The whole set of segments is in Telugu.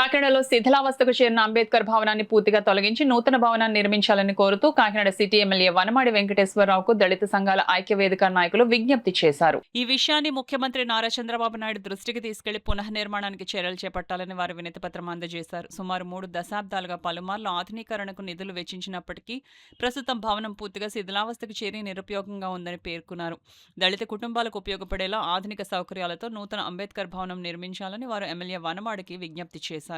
కాకినాడలో శిథిలావస్థకు చేరిన అంబేద్కర్ భవనాన్ని పూర్తిగా తొలగించి నూతన భవనాన్ని నిర్మించాలని కోరుతూ కాకినాడ సిటీ ఎమ్మెల్యే వనమాడి వెంకటేశ్వరరావుకు దళిత సంఘాల ఐక్యవేదిక నాయకులు విజ్ఞప్తి చేశారు. ఈ విషయాన్ని ముఖ్యమంత్రి నారా చంద్రబాబు నాయుడు దృష్టికి తీసుకెళ్లి పునఃనిర్మాణానికి చర్యలు చేపట్టాలని వారు వినతిపత్రం అందజేశారు. సుమారు 3 దశాబ్దాలుగా పలుమార్లు ఆధునీకరణకు నిధులు వెచ్చించినప్పటికీ ప్రస్తుతం భవనం పూర్తిగా శిథిలావస్థకు చేరి నిరుపయోగంగా ఉందని పేర్కొన్నారు. దళిత కుటుంబాలకు ఉపయోగపడేలా ఆధునిక సౌకర్యాలతో నూతన అంబేద్కర్ భవనం నిర్మించాలని వారు ఎమ్మెల్యే వనమాడికి విజ్ఞప్తి చేశారు.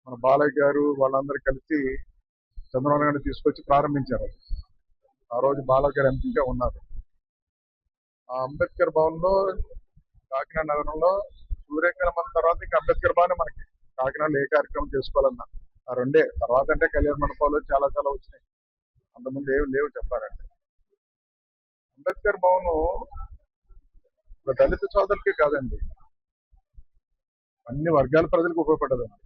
మన బాలయ్య గారు వాళ్ళందరూ కలిసి చంద్రబాబు నాయుడు తీసుకొచ్చి ప్రారంభించారు. ఆ రోజు బాలయ్య గారు ఎంపీగా ఉన్నారు. ఆ అంబేద్కర్ భవన్ లో కాకినాడ నగరంలో సూర్యకిరణం తర్వాత ఇంకా అంబేద్కర్ భవన్ మనకి కాకినాడలో ఏ కార్యక్రమం చేసుకోవాలన్నా ఆ రెండే. తర్వాత అంటే కళ్యాణ మండపాలు చాలా చాలా వచ్చినాయి. అంతకుముందు ఏమి లేవు చెప్పారంటే. అంబేద్కర్ భవన్ దళిత సోదరులకి కాదండి, అన్ని వర్గాల ప్రజలకు ఉపయోగపడదండి.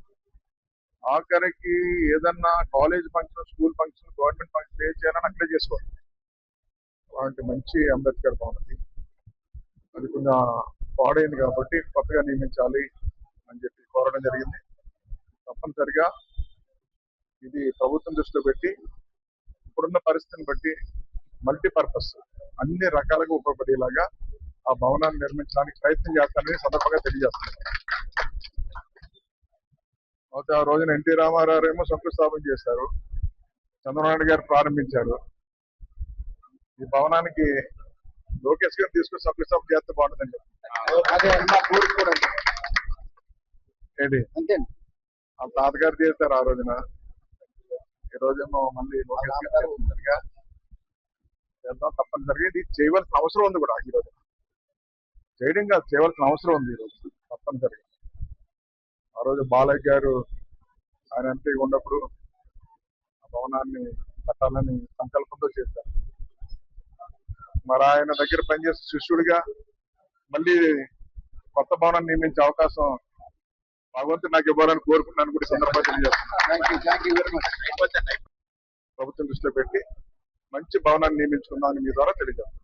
ఆఖరికి ఏదన్నా college function, school function, government function ఏ చేయాలని అక్కడే చేసుకోవాలి. అలాంటి మంచి అంబేద్కర్ భవన్ అది కొంచెం పాడైంది కాబట్టి కొత్తగా నియమించాలి అని చెప్పి కోరడం జరిగింది. తప్పనిసరిగా ఇది ప్రభుత్వం దృష్టిలో పెట్టి ఇప్పుడున్న పరిస్థితిని బట్టి మల్టీపర్పస్ అన్ని రకాలుగా ఉపయోగపడేలాగా ఆ భవనాన్ని నిర్మించడానికి ప్రయత్నం చేస్తానని సందర్భంగా తెలియజేస్తున్నాను. అయితే ఆ రోజున ఎన్టీ రామారావు ఏమో శంకుస్థాపన చేశారు, చంద్రబాబు నాయుడు గారు ప్రారంభించారు. ఈ భవనానికి లోకేష్ గారు తీసుకుని శంకుస్థాపన చేస్తే బాగుంటుందండి. ఏంటి ఆ తాతగారు చేశారు ఆ రోజున, ఈ రోజేమో మళ్ళీ లోకేష్ గారు చేద్దాం. తప్పనిసరిగా ఇది చేయవలసిన అవసరం ఉంది కూడా. ఈ రోజు చేయడం కాదు, చేయవలసిన అవసరం ఉంది ఈ రోజు తప్పనిసరిగా. ఆ రోజు బాలయ్య గారు ఆయన ఎంపీగా ఉన్నప్పుడు ఆ భవనాన్ని కట్టాలని సంకల్పంతో చేశారు. మరి ఆయన దగ్గర పనిచేసే శిష్యుడిగా మళ్ళీ కొత్త భవనాన్ని నిర్మించే అవకాశం భగవంతుడు నాకు ఇవ్వాలని కోరుకున్నాను కూడా సందర్భంగా తెలియజేస్తున్నాను. ప్రభుత్వం దృష్టిలో పెట్టి మంచి భవనాన్ని నిర్మించుకుందామని మీ ద్వారా తెలియజేస్తాను.